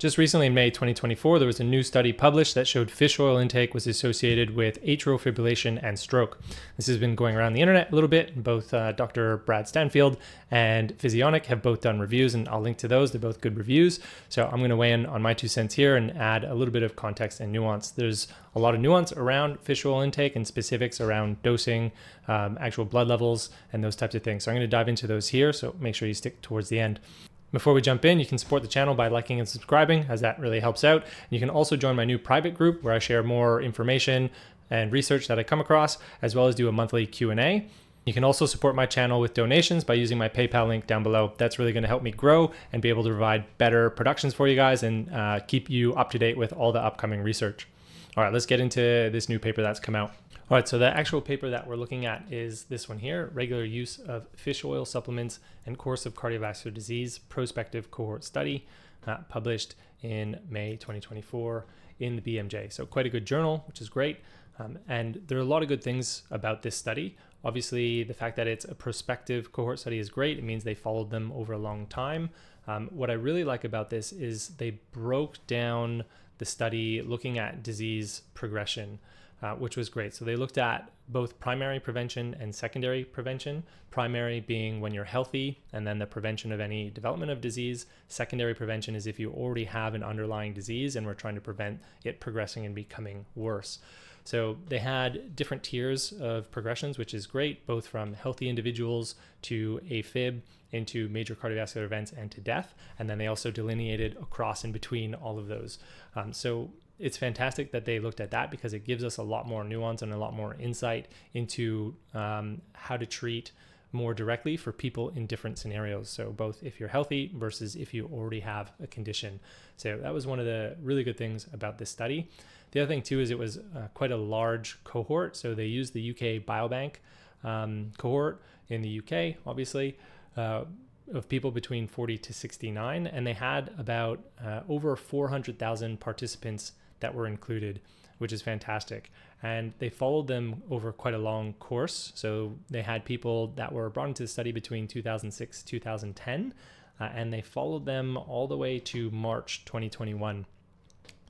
Just recently in May 2024, there was a new study published that showed fish oil intake was associated with atrial fibrillation and stroke. This has been going around the internet a little bit. Both Dr. Brad Stanfield and Physionic have both done reviews, and I'll link to those. They're both good reviews. So I'm going to weigh in on my 2 cents here and add a little bit of context and nuance. There's a lot of nuance around fish oil intake and specifics around dosing, actual blood levels, and those types of things. So I'm going to dive into those here. So make sure you stick towards the end. Before we jump in, you can support the channel by liking and subscribing, as that really helps out. You can also join my new private group where I share more information and research that I come across, as well as do a monthly Q&A. You can also support my channel with donations by using my PayPal link down below. That's really going to help me grow and be able to provide better productions for you guys and keep you up to date with all the upcoming research. All right, let's get into this new paper that's come out. All right, so the actual paper that we're looking at is this one here, Regular Use of Fish Oil Supplements and Course of Cardiovascular Disease Prospective Cohort Study, published in May 2024 in the BMJ. So quite a good journal, which is great. And there are a lot of good things about this study. Obviously, the fact that it's a prospective cohort study is great. It means they followed them over a long time. What I really like about this is they broke down the study looking at disease progression, which was great. So they looked at both primary prevention and secondary prevention. Primary being when you're healthy, and then the prevention of any development of disease. Secondary prevention is if you already have an underlying disease and we're trying to prevent it progressing and becoming worse. So they had different tiers of progressions, which is great, both from healthy individuals to AFib, into major cardiovascular events, and to death. And then they also delineated across in between all of those. So it's fantastic that they looked at that because it gives us a lot more nuance and a lot more insight into how to treat more directly for people in different scenarios. So both if you're healthy versus if you already have a condition. So that was one of the really good things about this study. The other thing too is it was quite a large cohort. So they used the UK Biobank cohort in the UK, obviously, of people between 40 to 69. And they had about over 400,000 participants that were included, which is fantastic. And they followed them over quite a long course. So they had people that were brought into the study between 2006, 2010, and they followed them all the way to March 2021.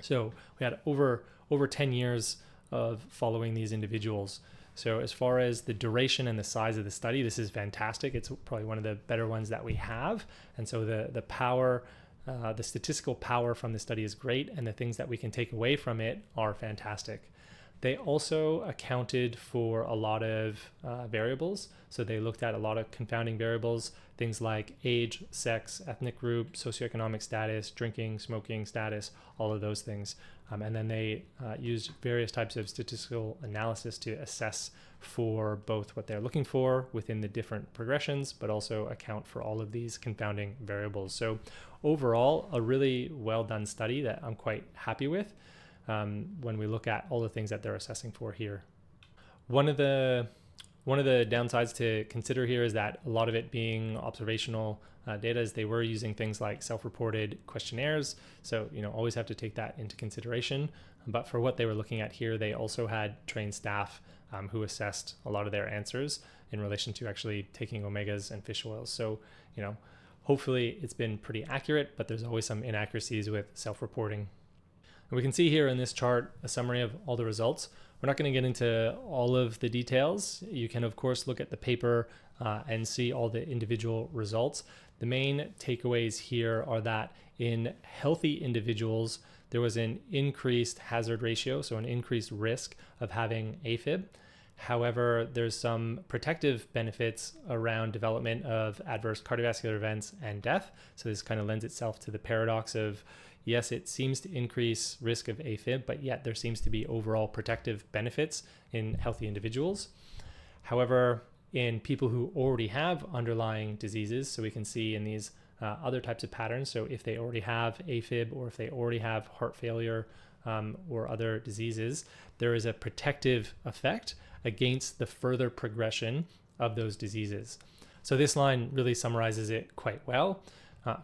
So we had over 10 years of following these individuals. So as far as the duration and the size of the study, this is fantastic. It's probably one of the better ones that we have. And so the power, the statistical power from the study is great, and the things that we can take away from it are fantastic. They also accounted for a lot of variables. So they looked at a lot of confounding variables, things like age, sex, ethnic group, socioeconomic status, drinking, smoking status, all of those things. And then they used various types of statistical analysis to assess for both what they're looking for within the different progressions, but also account for all of these confounding variables. So overall, a really well done study that I'm quite happy with. When we look at all the things that they're assessing for here. One of the downsides to consider here is that a lot of it being observational data is they were using things like self-reported questionnaires. So, always have to take that into consideration. But for what they were looking at here, they also had trained staff who assessed a lot of their answers in relation to actually taking omegas and fish oils. So, hopefully it's been pretty accurate, but there's always some inaccuracies with self-reporting. And we can see here in this chart a summary of all the results. We're not going to get into all of the details. You can, of course, look at the paper and see all the individual results. The main takeaways here are that in healthy individuals, there was an increased hazard ratio, so an increased risk of having AFib. However, there's some protective benefits around development of adverse cardiovascular events and death. So this kind of lends itself to the paradox of, yes, it seems to increase risk of AFib, but yet there seems to be overall protective benefits in healthy individuals. However, in people who already have underlying diseases, so we can see in these other types of patterns, so if they already have AFib or if they already have heart failure or other diseases, there is a protective effect against the further progression of those diseases. So this line really summarizes it quite well.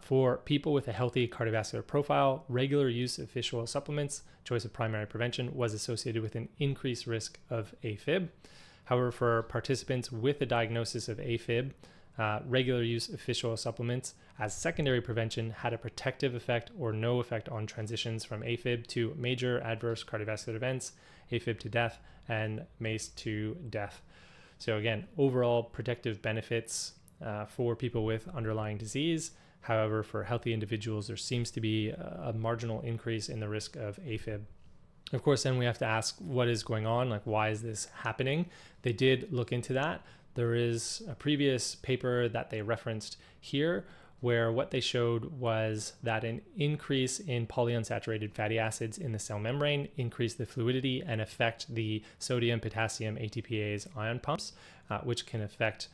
For people with a healthy cardiovascular profile, regular use of fish oil supplements, choice of primary prevention, was associated with an increased risk of AFib. However, for participants with a diagnosis of AFib, regular use of fish oil supplements as secondary prevention had a protective effect or no effect on transitions from AFib to major adverse cardiovascular events, AFib to death, and MACE to death. So again, overall protective benefits for people with underlying disease. However, for healthy individuals, there seems to be a marginal increase in the risk of AFib. Of course, then we have to ask what is going on, like why is this happening? They did look into that. There is a previous paper that they referenced here where what they showed was that an increase in polyunsaturated fatty acids in the cell membrane increase the fluidity and affect the sodium, potassium, ATPase ion pumps, which can affect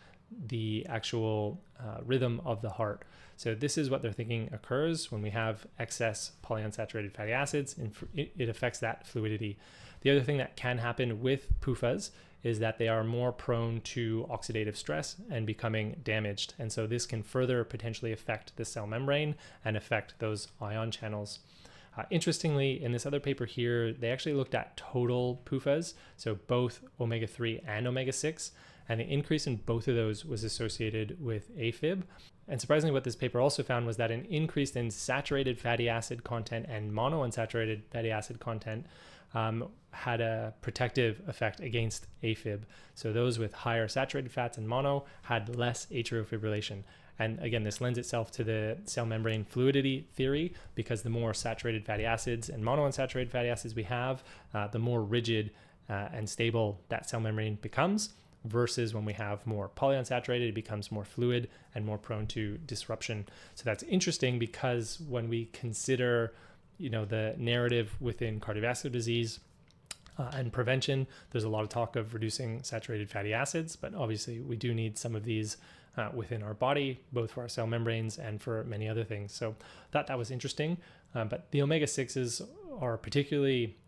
the actual rhythm of the heart. So this is what they're thinking occurs when we have excess polyunsaturated fatty acids, and it affects that fluidity. The other thing that can happen with PUFAs is that they are more prone to oxidative stress and becoming damaged. And so this can further potentially affect the cell membrane and affect those ion channels. Interestingly, in this other paper here, they actually looked at total PUFAs, so both omega-3 and omega-6, and the increase in both of those was associated with AFib. And surprisingly, what this paper also found was that an increase in saturated fatty acid content and monounsaturated fatty acid content had a protective effect against AFib. So those with higher saturated fats and mono had less atrial fibrillation. And again, this lends itself to the cell membrane fluidity theory, because the more saturated fatty acids and monounsaturated fatty acids we have, the more rigid and stable that cell membrane becomes, versus when we have more polyunsaturated, it becomes more fluid and more prone to disruption. So that's interesting, because when we consider the narrative within cardiovascular disease and prevention, there's a lot of talk of reducing saturated fatty acids, but obviously we do need some of these within our body, both for our cell membranes and for many other things. So that was interesting. But the omega-6s are particularly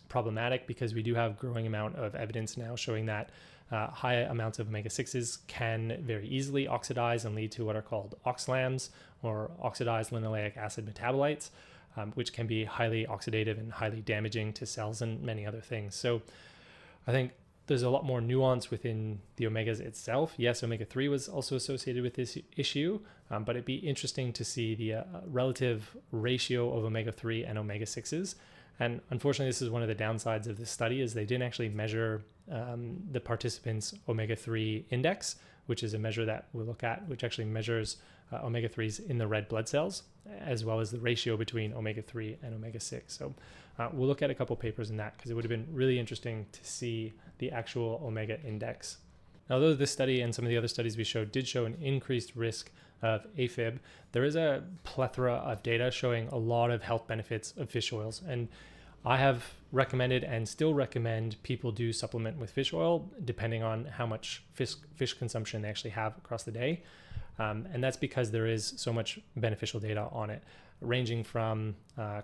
problematic, because we do have growing amount of evidence now showing that high amounts of omega-6s can very easily oxidize and lead to what are called oxalams, or oxidized linoleic acid metabolites, which can be highly oxidative and highly damaging to cells and many other things. So I think there's a lot more nuance within the omegas itself. Yes, omega-3 was also associated with this issue, but it'd be interesting to see the relative ratio of omega-3 and omega-6s. And unfortunately, this is one of the downsides of this study, is they didn't actually measure the participants' omega-3 index, which is a measure that we'll look at, which actually measures omega-3s in the red blood cells, as well as the ratio between omega-3 and omega-6. So we'll look at a couple papers in that, because it would have been really interesting to see the actual omega index. Now, although this study and some of the other studies we showed did show an increased risk of AFib, there is a plethora of data showing a lot of health benefits of fish oils. And I have recommended and still recommend people do supplement with fish oil, depending on how much fish consumption they actually have across the day. And that's because there is so much beneficial data on it, ranging from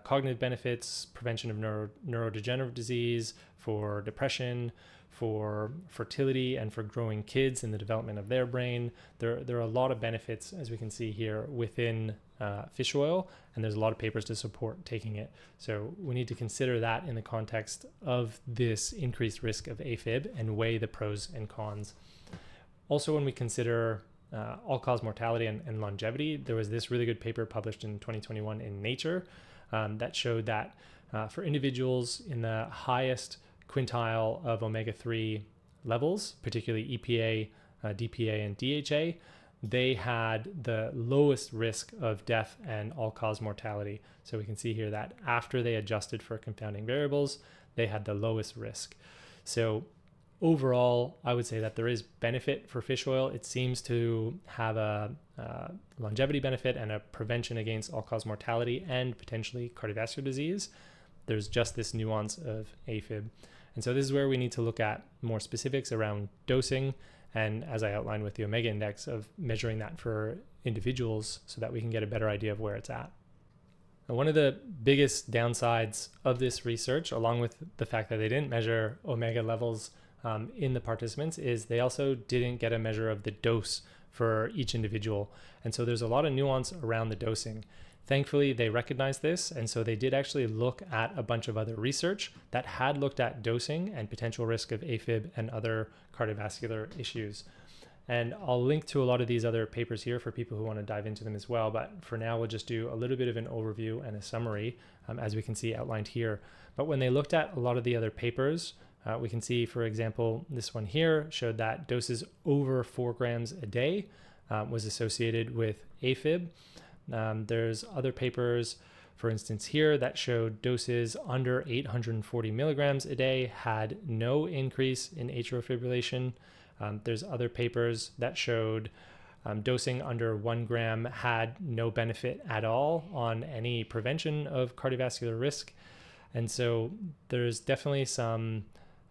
cognitive benefits, prevention of neurodegenerative disease, for depression, for fertility, and for growing kids in the development of their brain. There are a lot of benefits, as we can see here, within fish oil, and there's a lot of papers to support taking it. So we need to consider that in the context of this increased risk of AFib and weigh the pros and cons. Also, when we consider all-cause mortality and longevity, there was this really good paper published in 2021 in Nature that showed that for individuals in the highest quintile of omega-3 levels, particularly EPA, DPA, and DHA, they had the lowest risk of death and all-cause mortality. So we can see here that after they adjusted for confounding variables, they had the lowest risk. So overall, I would say that there is benefit for fish oil. It seems to have a longevity benefit and a prevention against all-cause mortality and potentially cardiovascular disease. There's just this nuance of AFib. And so this is where we need to look at more specifics around dosing, and as I outlined with the omega index, of measuring that for individuals so that we can get a better idea of where it's at. Now, one of the biggest downsides of this research, along with the fact that they didn't measure omega levels in the participants, is they also didn't get a measure of the dose for each individual. And so there's a lot of nuance around the dosing. Thankfully, they recognized this, and so they did actually look at a bunch of other research that had looked at dosing and potential risk of AFib and other cardiovascular issues. And I'll link to a lot of these other papers here for people who want to dive into them as well. But for now, we'll just do a little bit of an overview and a summary, as we can see outlined here. But when they looked at a lot of the other papers, we can see, for example, this one here showed that doses over 4 grams a day was associated with AFib. There's other papers, for instance, here that showed doses under 840 milligrams a day had no increase in atrial fibrillation. There's other papers that showed dosing under 1 gram had no benefit at all on any prevention of cardiovascular risk. And so there's definitely some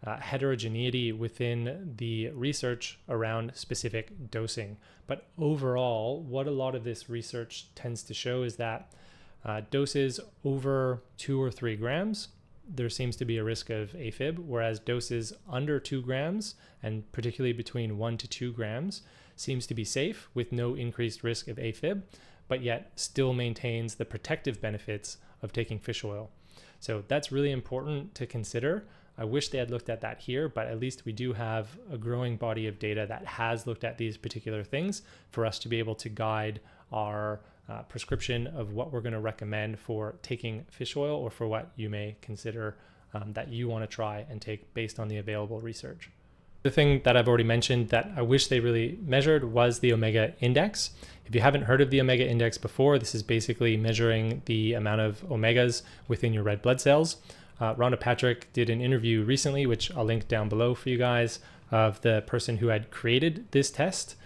heterogeneity within the research around specific dosing. But overall, what a lot of this research tends to show is that doses over 2 or 3 grams, there seems to be a risk of AFib, whereas doses under 2 grams, and particularly between 1 to 2 grams, seems to be safe with no increased risk of AFib, but yet still maintains the protective benefits of taking fish oil. So that's really important to consider. I wish they had looked at that here, but at least we do have a growing body of data that has looked at these particular things for us to be able to guide our prescription of what we're going to recommend for taking fish oil, or for what you may consider that you want to try and take based on the available research. The thing that I've already mentioned that I wish they really measured was the omega index. If you haven't heard of the omega index before, this is basically measuring the amount of omegas within your red blood cells. Rhonda Patrick did an interview recently, which I'll link down below for you guys, of the person who had created this test.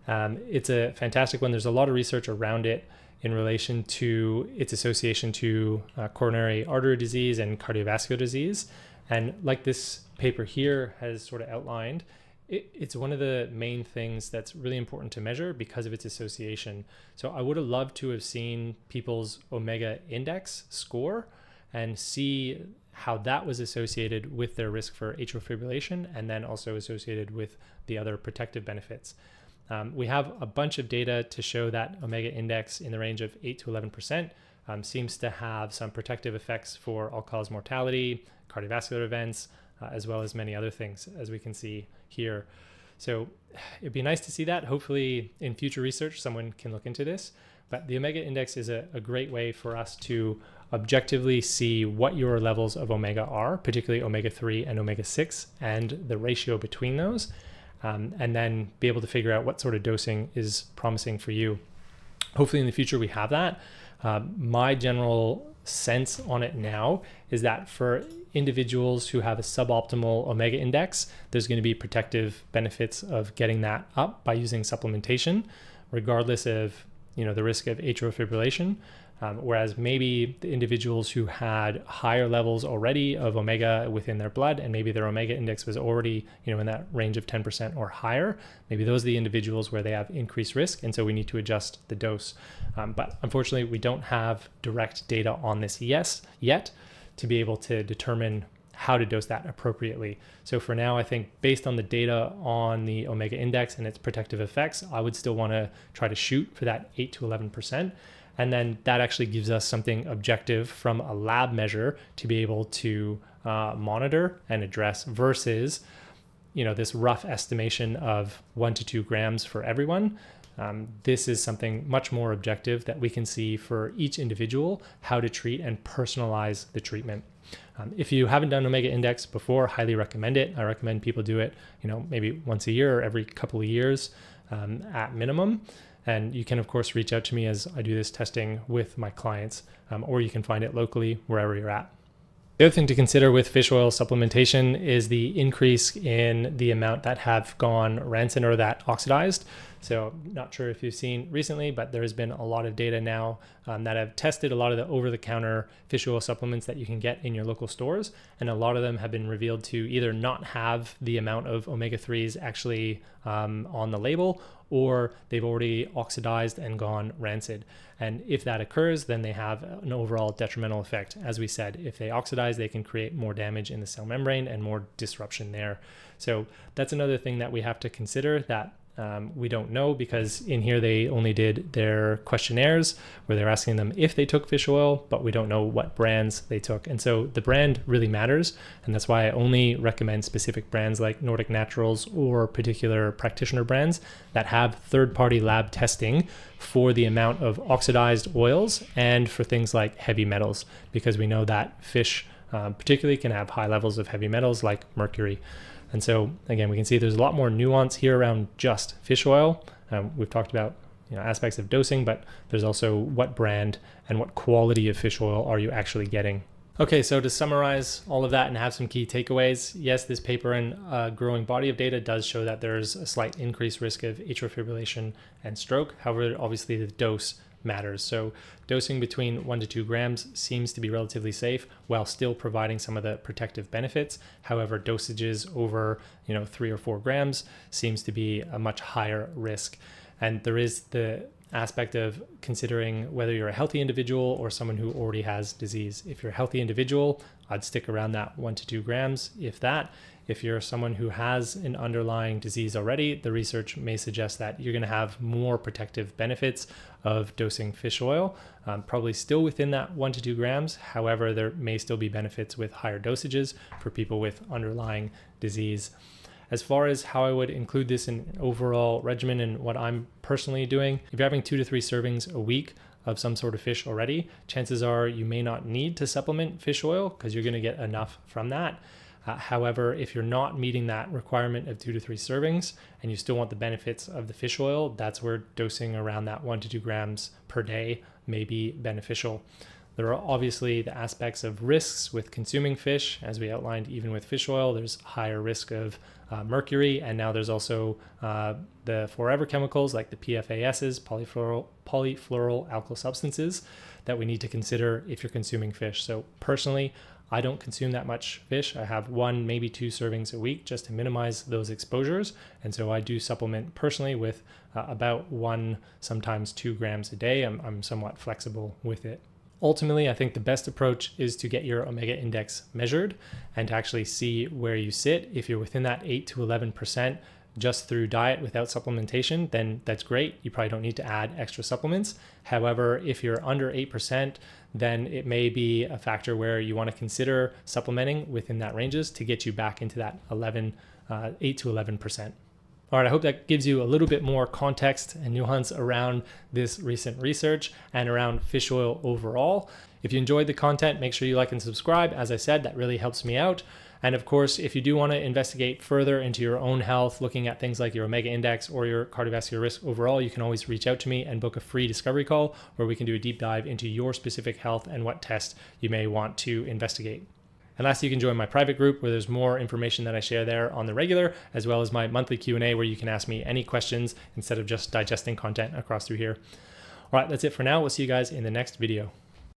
It's a fantastic one. There's a lot of research around it in relation to its association to coronary artery disease and cardiovascular disease. And like this paper here has sort of outlined, it's one of the main things that's really important to measure because of its association. So I would have loved to have seen people's omega index score and see how that was associated with their risk for atrial fibrillation, and then also associated with the other protective benefits. We have a bunch of data to show that omega index in the range of 8 to 11% seems to have some protective effects for all-cause mortality, cardiovascular events, as well as many other things, as we can see here. So it'd be nice to see that. Hopefully in future research, someone can look into this. But the omega index is a great way for us to objectively see what your levels of omega are, particularly omega-3 and omega-6, and the ratio between those, and then be able to figure out what sort of dosing is promising for you. Hopefully in the future we have that. My general sense on it now is that for individuals who have a suboptimal omega index, there's going to be protective benefits of getting that up by using supplementation, regardless of the risk of atrial fibrillation. Whereas maybe the individuals who had higher levels already of omega within their blood, and maybe their omega index was already in that range of 10% or higher, maybe those are the individuals where they have increased risk, and so we need to adjust the dose. But unfortunately, we don't have direct data on this yet to be able to determine how to dose that appropriately. So for now, I think based on the data on the omega index and its protective effects, I would still want to try to shoot for that 8 to 11%. And then that actually gives us something objective from a lab measure to be able to monitor and address, versus this rough estimation of 1 to 2 grams for everyone. This is something much more objective that we can see for each individual, how to treat and personalize the treatment. If you haven't done omega index before, highly recommend it. I recommend people do it, maybe once a year or every couple of years at minimum. And you can, of course, reach out to me as I do this testing with my clients, or you can find it locally wherever you're at. The other thing to consider with fish oil supplementation is the increase in the amount that have gone rancid or that oxidized. So not sure if you've seen recently, but there has been a lot of data now that have tested a lot of the over-the-counter fish oil supplements that you can get in your local stores. And a lot of them have been revealed to either not have the amount of omega-3s actually on the label, or they've already oxidized and gone rancid. And if that occurs, then they have an overall detrimental effect. As we said, if they oxidize, they can create more damage in the cell membrane and more disruption there. So that's another thing that we have to consider, that We don't know, because in here they only did their questionnaires where they're asking them if they took fish oil, but we don't know what brands they took. And so the brand really matters. And that's why I only recommend specific brands like Nordic Naturals or particular practitioner brands that have third-party lab testing for the amount of oxidized oils and for things like heavy metals, because we know that fish particularly can have high levels of heavy metals like mercury. And so again, we can see there's a lot more nuance here around just fish oil. We've talked about aspects of dosing, but there's also what brand and what quality of fish oil are you actually getting. Okay, so to summarize all of that and have some key takeaways, yes, this paper and a growing body of data does show that there's a slight increased risk of atrial fibrillation and stroke. However, obviously the dose matters. So dosing between 1 to 2 grams seems to be relatively safe while still providing some of the protective benefits. However, dosages over 3 or 4 grams seems to be a much higher risk. And there is the aspect of considering whether you're a healthy individual or someone who already has disease. If you're a healthy individual, I'd stick around that 1 to 2 grams, if that. If you're someone who has an underlying disease already, the research may suggest that you're going to have more protective benefits of dosing fish oil, probably still within that 1 to 2 grams. However, there may still be benefits with higher dosages for people with underlying disease. As far as how I would include this in an overall regimen and what I'm personally doing, if you're having 2 to 3 servings a week of some sort of fish already, chances are you may not need to supplement fish oil because you're going to get enough from that. However, if you're not meeting that requirement of 2 to 3 servings and you still want the benefits of the fish oil, that's where dosing around that 1 to 2 grams per day may be beneficial. There are obviously the aspects of risks with consuming fish. As we outlined, even with fish oil, there's higher risk of mercury. And now there's also the forever chemicals like the PFASs, polyfluoroalkyl substances, that we need to consider if you're consuming fish. So personally, I don't consume that much fish. I have 1, maybe 2 servings a week just to minimize those exposures. And so I do supplement personally with about 1, sometimes 2 grams a day. I'm somewhat flexible with it. Ultimately, I think the best approach is to get your omega index measured and to actually see where you sit. If you're within that 8 to 11% just through diet without supplementation, then that's great. You probably don't need to add extra supplements. However, if you're under 8%, then it may be a factor where you want to consider supplementing within that ranges to get you back into that 8 to 11%. All right, I hope that gives you a little bit more context and nuance around this recent research and around fish oil overall. If you enjoyed the content, make sure you like and subscribe. As I said, that really helps me out. And of course, if you do want to investigate further into your own health, looking at things like your omega index or your cardiovascular risk overall, you can always reach out to me and book a free discovery call where we can do a deep dive into your specific health and what tests you may want to investigate. And lastly, you can join my private group where there's more information that I share there on the regular, as well as my monthly Q&A where you can ask me any questions instead of just digesting content across through here. All right, that's it for now. We'll see you guys in the next video.